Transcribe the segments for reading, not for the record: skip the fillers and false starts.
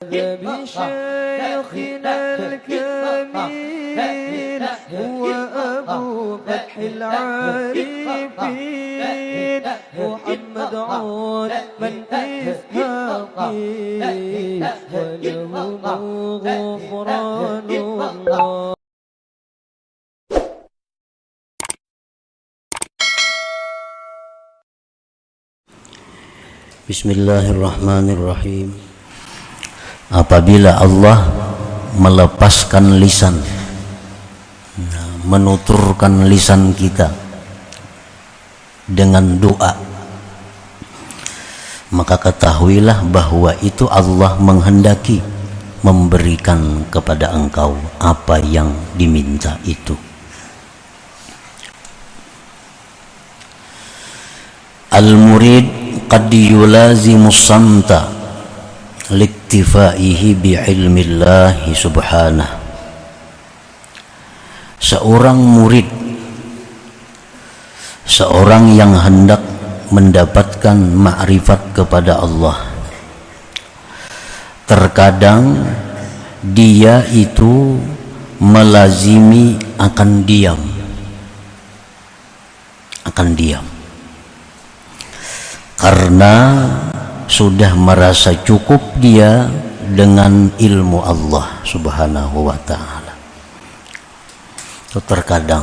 بشيخنا الكميل هو أبو فتح العارفين محمد عود من إسحاقي وله غفران الله. Bismillahirrahmanirrahim. Apabila Allah melepaskan lisan, menuturkan lisan kita dengan doa, maka ketahuilah bahwa itu Allah menghendaki memberikan kepada engkau apa yang diminta itu. Al-murid qad yulazimu samta liktifaihi bi'ilmillahi subhanah. Seorang murid, seorang yang hendak mendapatkan ma'rifat kepada Allah, terkadang dia itu melazimi akan diam, karena sudah merasa cukup dia dengan ilmu Allah subhanahu wa ta'ala. Terkadang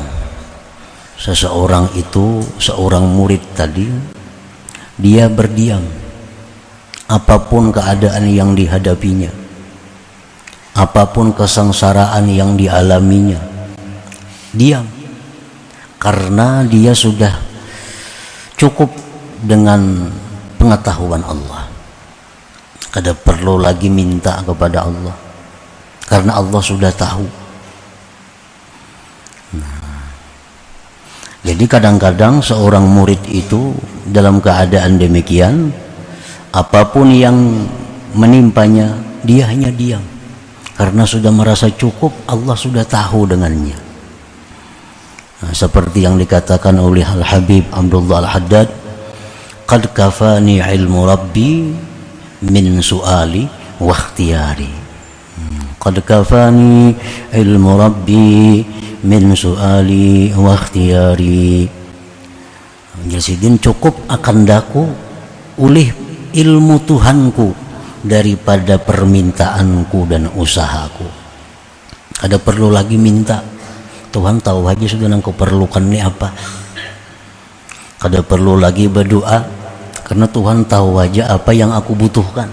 seseorang itu, seorang murid tadi, dia berdiam apapun keadaan yang dihadapinya, apapun kesengsaraan yang dialaminya, diam karena dia sudah cukup dengan pengetahuan Allah. Kada perlu lagi minta kepada Allah karena Allah sudah tahu. Jadi kadang-kadang seorang murid itu dalam keadaan demikian, apapun yang menimpanya, dia hanya diam karena sudah merasa cukup, Allah sudah tahu dengannya. Seperti yang dikatakan oleh Al-Habib Abdullah Al-Haddad, qad kafani ilmu rabbi min su'ali wa ikhtiyari. Qad kafani ilmu rabbi min su'ali wa ikhtiyari. Jasidin cukup akan daku oleh ilmu Tuhanku daripada permintaanku dan usahaku. Ada perlu lagi minta. Tuhan tahu aja sudah yang kau perlukan ini apa. Kada perlu lagi berdoa karena Tuhan tahu aja apa yang aku butuhkan.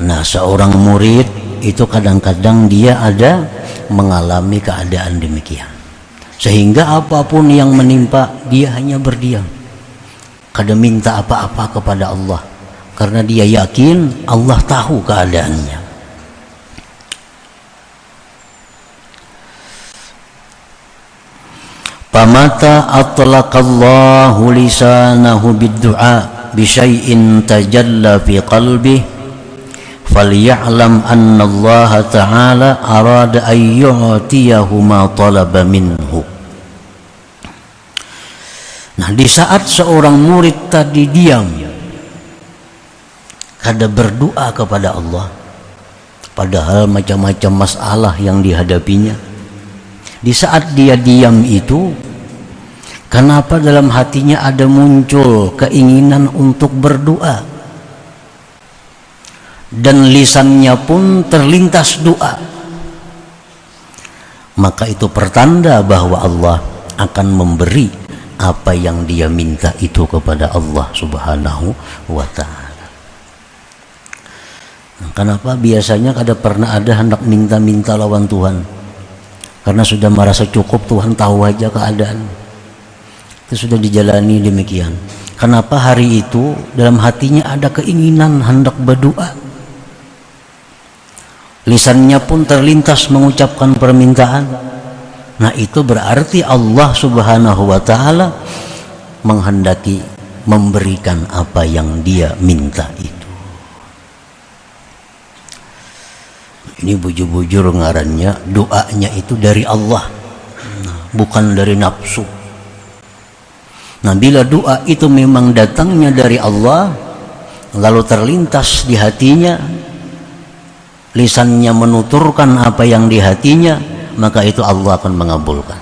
Nah, seorang murid itu kadang-kadang dia ada mengalami keadaan demikian, sehingga apapun yang menimpa dia hanya berdiam, kada minta apa-apa kepada Allah karena dia yakin Allah tahu keadaannya. Famata atlaqallahu lisanahu bid-du'a bi syai'in tajalla fi qalbihi falya'lam anna Allah ta'ala arada an yu'tiyahu ma talaba minhu. Nah, di saat seorang murid tadi diam, kada berdoa kepada Allah, padahal macam-macam masalah yang dihadapinya, di saat dia diam itu, kenapa dalam hatinya ada muncul keinginan untuk berdoa dan lisannya pun terlintas doa, maka itu pertanda bahwa Allah akan memberi apa yang dia minta itu kepada Allah subhanahu wa ta'ala. Nah, kenapa biasanya kada pernah ada hendak minta-minta lawan Tuhan? Karena sudah merasa cukup, Tuhan tahu aja keadaan. Itu sudah dijalani demikian. Kenapa hari itu dalam hatinya ada keinginan hendak berdoa, lisannya pun terlintas mengucapkan permintaan. Nah, itu berarti Allah subhanahu wa ta'ala menghendaki memberikan apa yang dia minta itu. Ini bujur-bujur ngarannya, doanya itu dari Allah, bukan dari nafsu. Nah, bila doa itu memang datangnya dari Allah, lalu terlintas di hatinya, lisannya menuturkan apa yang di hatinya, maka itu Allah akan mengabulkan.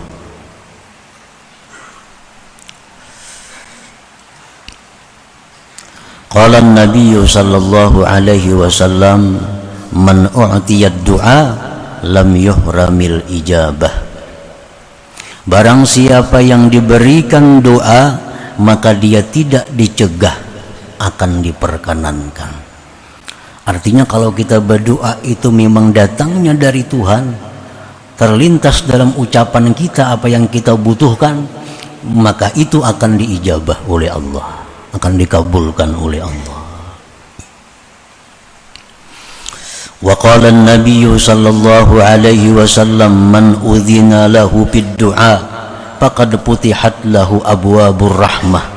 Qala an-nabiy sallallahu alaihi wasallam, man u'tiya ad-du'a lam yuhramil ijabah. Barang siapa yang diberikan doa, maka dia tidak dicegah, akan diperkenankan. Artinya kalau kita berdoa itu memang datangnya dari Tuhan, terlintas dalam ucapan kita apa yang kita butuhkan, maka itu akan diijabah oleh Allah, akan dikabulkan oleh Allah. Wa qala an-nabiy sallallahu alaihi wasallam, man udhina lahu bid-du'a faqad putihat lahu abwabur rahmah.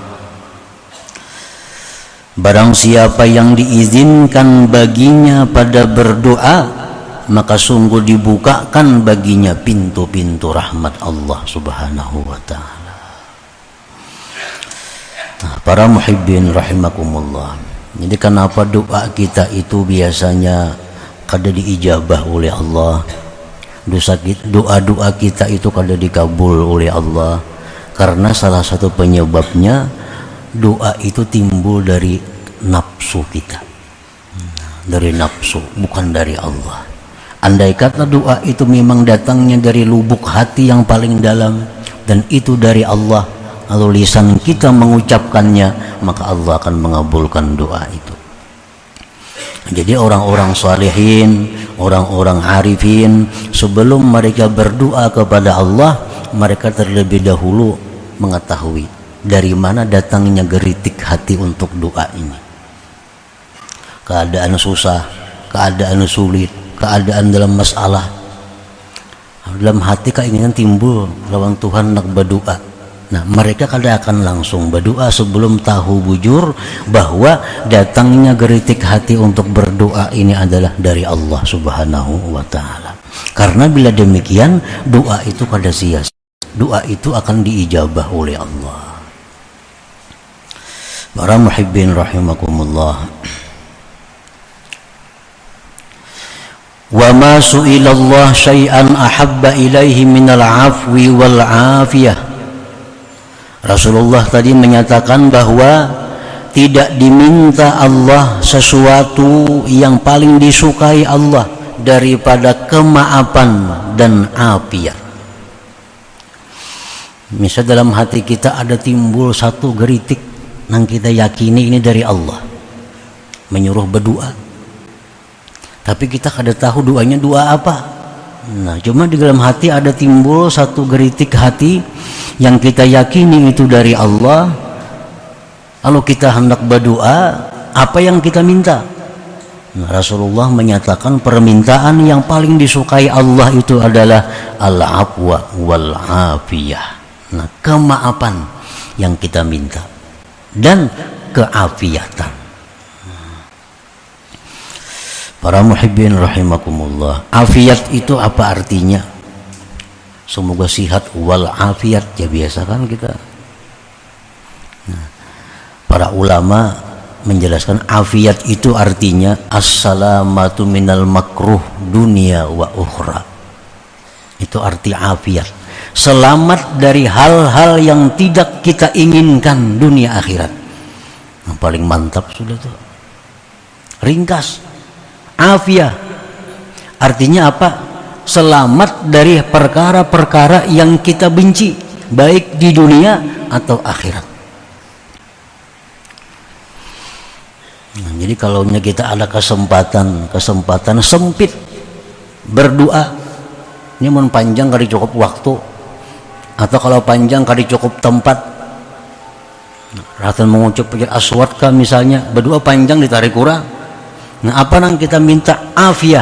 Barang siapa yang diizinkan baginya pada berdoa, maka sungguh dibukakan baginya pintu-pintu rahmat Allah subhanahu wa ta'ala. Nah, para muhibbin rahimakumullah, jadi kenapa doa kita itu biasanya kada diijabah oleh Allah, doa-doa kita itu kada dikabul oleh Allah? Karena salah satu penyebabnya, doa itu timbul dari nafsu kita, dari nafsu, bukan dari Allah. Andai kata doa itu memang datangnya dari lubuk hati yang paling dalam dan itu dari Allah, lalu lisan kita mengucapkannya, maka Allah akan mengabulkan doa itu. Jadi orang-orang salihin, orang-orang arifin, sebelum mereka berdoa kepada Allah, mereka terlebih dahulu mengetahui dari mana datangnya geritik hati untuk doa ini. Keadaan susah, keadaan sulit, keadaan dalam masalah, dalam hati keinginan timbul lawan Tuhan nak berdoa. Nah, mereka kadang akan langsung berdoa sebelum tahu bujur bahwa datangnya geritik hati untuk berdoa ini adalah dari Allah subhanahu wa ta'ala. Karena bila demikian, doa itu kada sia-sia, doa itu akan diijabah oleh Allah. Para muhibbin rahimakumullah, wa ma su'ilallah syai'an ahabba ilaihi minal afwi wal afiyah. Rasulullah tadi menyatakan bahwa tidak diminta Allah sesuatu yang paling disukai Allah daripada kemaafan dan afiat. Misal dalam hati kita ada timbul satu geritik yang kita yakini ini dari Allah, menyuruh berdoa, tapi kita kada tahu doanya doa apa. Nah, cuma di dalam hati ada timbul satu geritik hati yang kita yakini itu dari Allah, lalu kita hendak berdoa, apa yang kita minta? Nah, Rasulullah menyatakan permintaan yang paling disukai Allah itu adalah al-afwa wal afiyah. Nah, kemaafan yang kita minta dan keafiatan. Para muhibbin rahimakumullah, afiat itu apa artinya? Semoga sihat wal afiat, ya biasa kan kita. Nah, para ulama menjelaskan afiat itu artinya assalamatu minal makruh dunia wa ukhra. Itu arti afiat, selamat dari hal-hal yang tidak kita inginkan dunia akhirat. Yang paling mantap sudah tuh, ringkas. Afiyah artinya apa? Selamat dari perkara-perkara yang kita benci, baik di dunia atau akhirat. Nah, jadi kalau kita ada kesempatan sempit berdoa, ini mau panjang kali cukup waktu, atau kalau panjang kali cukup tempat. Ratan mengucap aswad kah misalnya, berdoa panjang ditarik kurang. Nah, apa yang kita minta? Afiyah,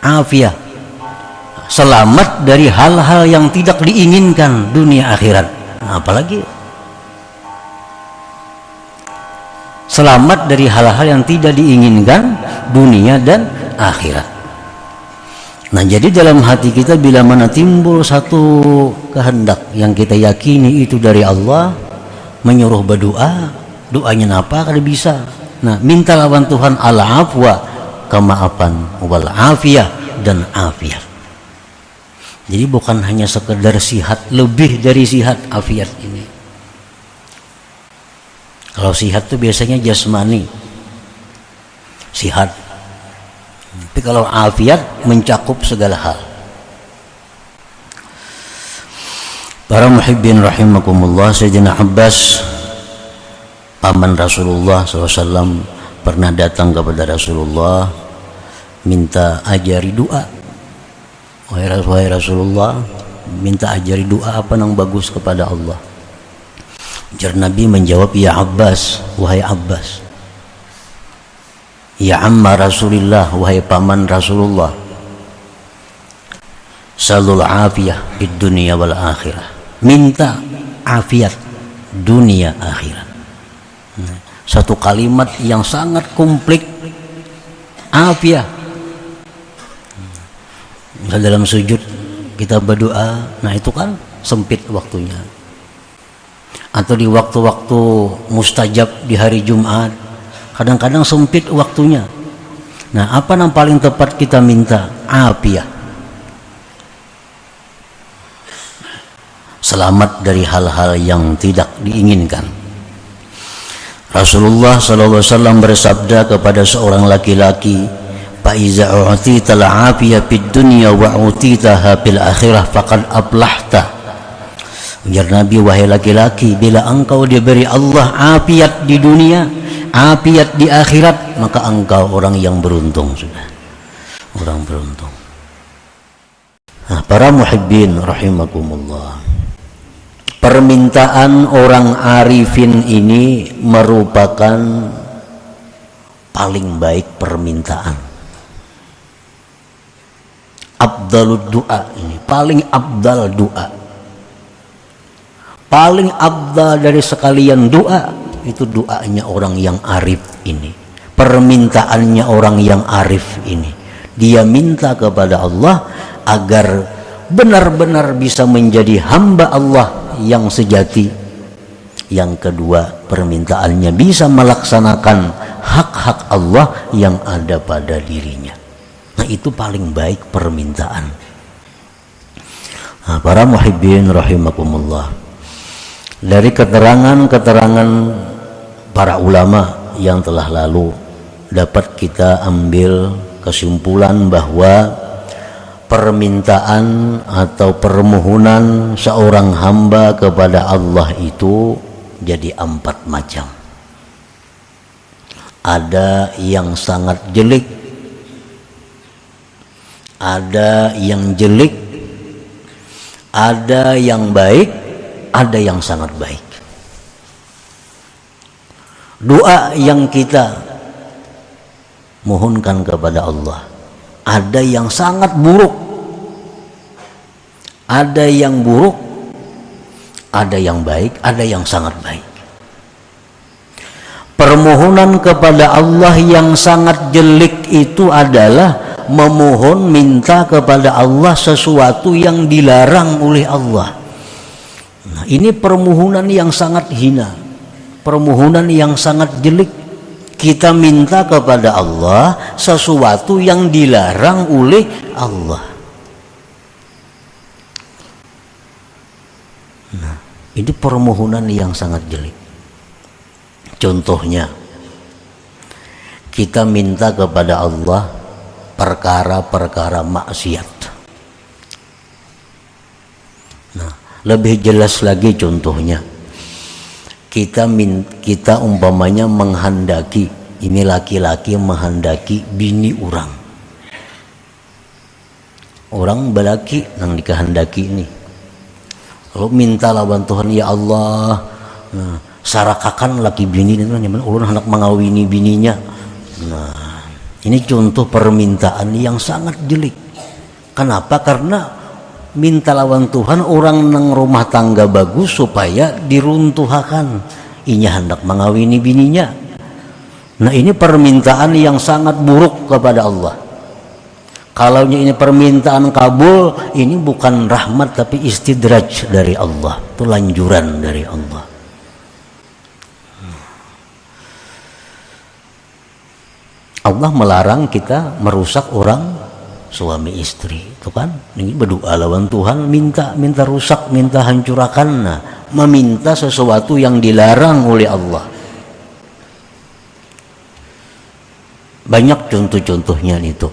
afiyah, selamat dari hal-hal yang tidak diinginkan dunia akhirat. Nah, apalagi selamat dari hal-hal yang tidak diinginkan dunia dan akhirat. Nah, jadi dalam hati kita bila mana timbul satu kehendak yang kita yakini itu dari Allah, menyuruh berdoa, doanya apa kada bisa. Nah, minta lawan Tuhan al-afwa kemaafan, wal afiyah, dan afiat. Jadi bukan hanya sekedar sihat, lebih dari sihat afiat ini. Kalau sihat itu biasanya jasmani, sihat. Tapi kalau afiat mencakup segala hal. Para muhibbin rahimakumullah, Sayyidina Abbas, paman Rasulullah SAW, pernah datang kepada Rasulullah minta ajari doa. Wahai Rasulullah, minta ajari doa apa yang bagus kepada Allah. Jar Nabi menjawab, ya Abbas, wahai Abbas, ya amma Rasulillah, wahai paman Rasulullah, salul afiyah di dunia wal akhirah, minta afiat dunia akhirat. Satu kalimat yang sangat komplit, afiah. Dalam sujud kita berdoa, nah itu kan sempit waktunya. Atau di waktu-waktu mustajab di hari Jumat, kadang-kadang sempit waktunya. Nah, apa yang paling tepat kita minta? Afiah. Selamat dari hal-hal yang tidak diinginkan. Rasulullah SAW bersabda kepada seorang laki-laki, fa iza u'tita al-'afiyah fid dunya wa u'titaha fil akhirah faqad ablahta. Ujar Nabi, wahai laki-laki, bila engkau diberi Allah afiat di dunia, afiat di akhirat, maka engkau orang yang beruntung sudah. Orang beruntung. Nah, para muhibbin rahimakumullah, permintaan orang arifin ini merupakan paling baik permintaan. Abdalud doa, ini paling abdal doa. Paling abdal dari sekalian doa itu doanya orang yang arif ini. Permintaannya orang yang arif ini. Dia minta kepada Allah agar benar-benar bisa menjadi hamba Allah yang sejati. Yang kedua, permintaannya bisa melaksanakan hak-hak Allah yang ada pada dirinya. Nah, itu paling baik permintaan. Nah, para muhibbin rahimakumullah, dari keterangan-keterangan para ulama yang telah lalu dapat kita ambil kesimpulan bahwa permintaan atau permohonan seorang hamba kepada Allah itu jadi 4 macam. Ada yang sangat jelek, ada yang jelek, ada yang baik, ada yang sangat baik. Doa yang kita mohonkan kepada Allah, ada yang sangat buruk, ada yang buruk, ada yang baik, ada yang sangat baik. Permohonan kepada Allah yang sangat jelek itu adalah memohon minta kepada Allah sesuatu yang dilarang oleh Allah. Nah, ini permohonan yang sangat hina, permohonan yang sangat jelek. Kita minta kepada Allah sesuatu yang dilarang oleh Allah. Nah, ini permohonan yang sangat jelek. Contohnya, kita minta kepada Allah perkara-perkara maksiat. Nah, lebih jelas lagi contohnya, kita umpamanya menghendaki, ini laki-laki menghendaki bini orang belaki yang dikehendaki ini, lalu minta lawan Tuhan, ya Allah, nah, sarakakan laki bini itu ulun hendak mengawini bininya. Nah, ini contoh permintaan yang sangat jelek. Kenapa? Karena minta lawan Tuhan orang nang rumah tangga bagus supaya diruntuhkan, inya hendak mengawini bininya. Nah, ini permintaan yang sangat buruk kepada Allah. Kalau ini permintaan kabul, ini bukan rahmat tapi istidraj dari Allah, itu lanjuran dari Allah. Allah melarang kita merusak orang suami istri, itu kan? Ini berdoa lawan Tuhan, minta rusak, minta hancurkan, meminta sesuatu yang dilarang oleh Allah. Banyak contoh-contohnya itu.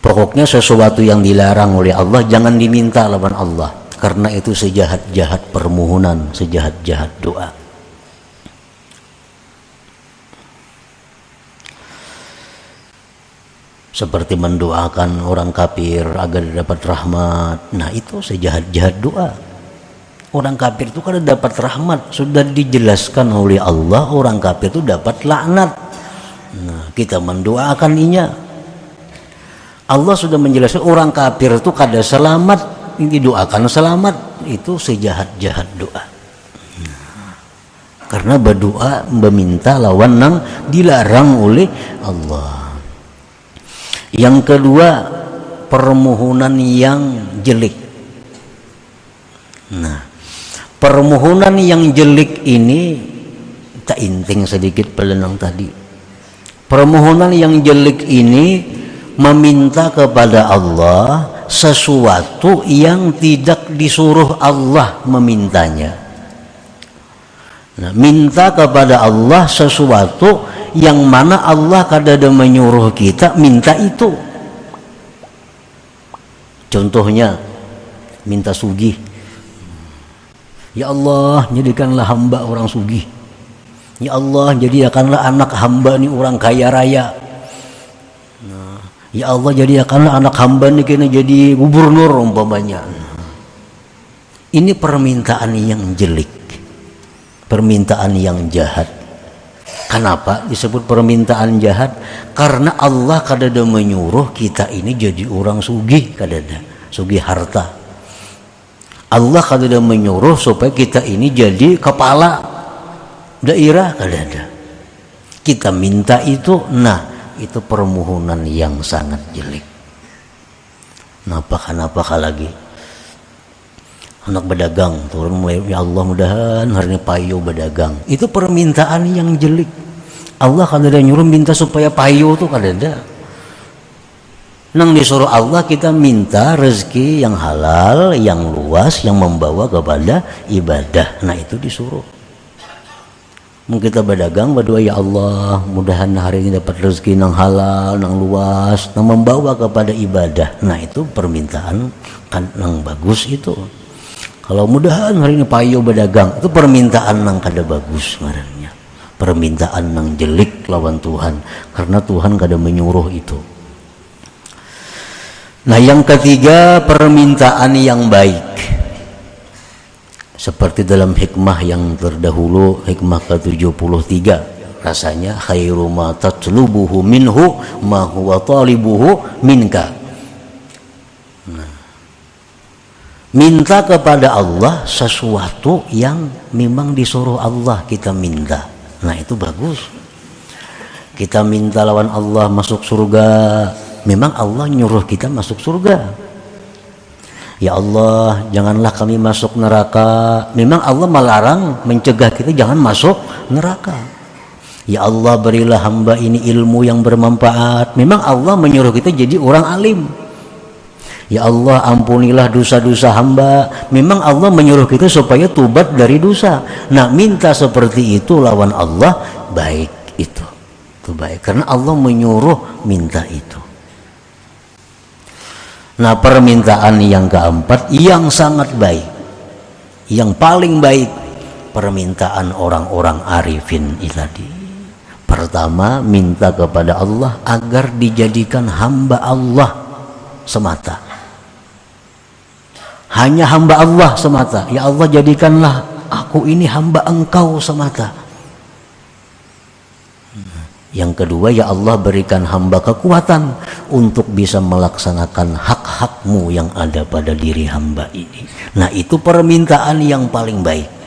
Pokoknya sesuatu yang dilarang oleh Allah jangan diminta lawan Allah, karena itu sejahat-jahat permohonan, sejahat-jahat doa. Seperti mendoakan orang kafir agar dapat rahmat. Nah, itu sejahat-jahat doa. Orang kafir itu kalau dapat rahmat, sudah dijelaskan oleh Allah, orang kafir itu dapat laknat. Nah, kita mendoakan inya. Allah sudah menjelaskan orang kafir itu kada selamat, ini doakan selamat. Itu sejahat-jahat doa. Karena berdoa meminta lawan nang dilarang oleh Allah. Yang kedua, permohonan yang jelek. Nah, permohonan yang jelek ini tak inting sedikit pelenang tadi. Permohonan yang jelek ini meminta kepada Allah sesuatu yang tidak disuruh Allah memintanya. Nah, minta kepada Allah sesuatu yang mana Allah kadang menyuruh kita minta itu. Contohnya minta sugih. Ya Allah, jadikanlah hamba orang sugih. Ya Allah, jadikanlah anak hamba ini orang kaya raya. Nah, ya Allah, jadikanlah anak hamba ini kena jadi gubernur umpamanya. Ini permintaan yang jelek, permintaan yang jahat. Kenapa disebut permintaan jahat? Karena Allah kadada menyuruh kita ini jadi orang sugih, kadada sugih harta. Allah kadada menyuruh supaya kita ini jadi kepala daerah, kadada. Kita minta itu, nah itu permohonan yang sangat jelek. Kenapa lagi? Anak berdagang, turun mulai, ya Allah mudahan hari ini payu berdagang. Itu permintaan yang jelek. Allah kadang nyuruh minta supaya payu tuh kadang. Nang disuruh Allah kita minta rezeki yang halal, yang luas, yang membawa kepada ibadah. Nah itu disuruh. Mungkin kita berdagang berdoa, ya Allah mudahan hari ini dapat rezeki yang halal, yang luas, yang membawa kepada ibadah. Nah itu permintaan kan yang bagus itu. Kalau mudahan hari ini payu berdagang, itu permintaan nang kada bagus ngarannya. Permintaan nang jelek lawan Tuhan, karena Tuhan kada menyuruh itu. Nah, yang ketiga, permintaan yang baik. Seperti dalam hikmah yang terdahulu, hikmah ke-73, rasanya khairu ma tatlubuhu minhu ma huwa talibuhu minka. Minta kepada Allah sesuatu yang memang disuruh Allah kita minta. Nah itu bagus. Kita minta lawan Allah masuk surga, memang Allah nyuruh kita masuk surga. Ya Allah, janganlah kami masuk neraka, memang Allah melarang, mencegah kita jangan masuk neraka. Ya Allah, berilah hamba ini ilmu yang bermanfaat, memang Allah menyuruh kita jadi orang alim. Ya Allah, ampunilah dosa-dosa hamba, memang Allah menyuruh kita supaya tobat dari dosa. Nah minta seperti itu lawan Allah, baik itu baik, karena Allah menyuruh minta itu. Nah permintaan yang keempat yang sangat baik, yang paling baik, permintaan orang-orang arifin tadi. Pertama, minta kepada Allah agar dijadikan hamba Allah semata. Hanya hamba Allah semata. Ya Allah, jadikanlah aku ini hamba Engkau semata. Yang kedua, ya Allah, berikan hamba kekuatan untuk bisa melaksanakan hak-hakmu yang ada pada diri hamba ini. Nah itu permintaan yang paling baik.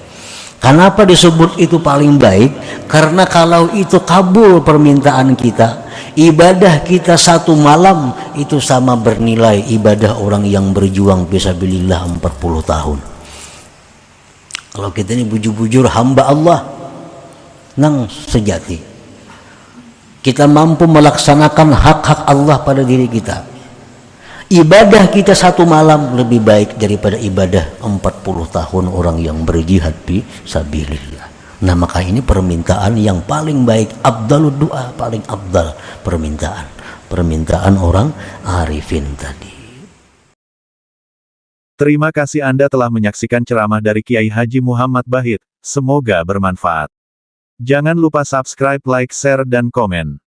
Kenapa disebut itu paling baik? Karena kalau itu kabul permintaan kita, ibadah kita satu malam itu sama bernilai ibadah orang yang berjuang fisabilillah 40 tahun. Kalau kita ini bujur-bujur hamba Allah nang sejati, Kita mampu melaksanakan hak-hak Allah pada diri kita. Ibadah kita 1 malam lebih baik daripada ibadah 40 tahun orang yang berjihad fi sabilillah. Nah, maka ini permintaan yang paling baik, afdalud doa, paling afdal permintaan orang arifin tadi. Terima kasih Anda telah menyaksikan ceramah dari Kiai Haji Muhammad Bahit. Semoga bermanfaat. Jangan lupa subscribe, like, share, dan komen.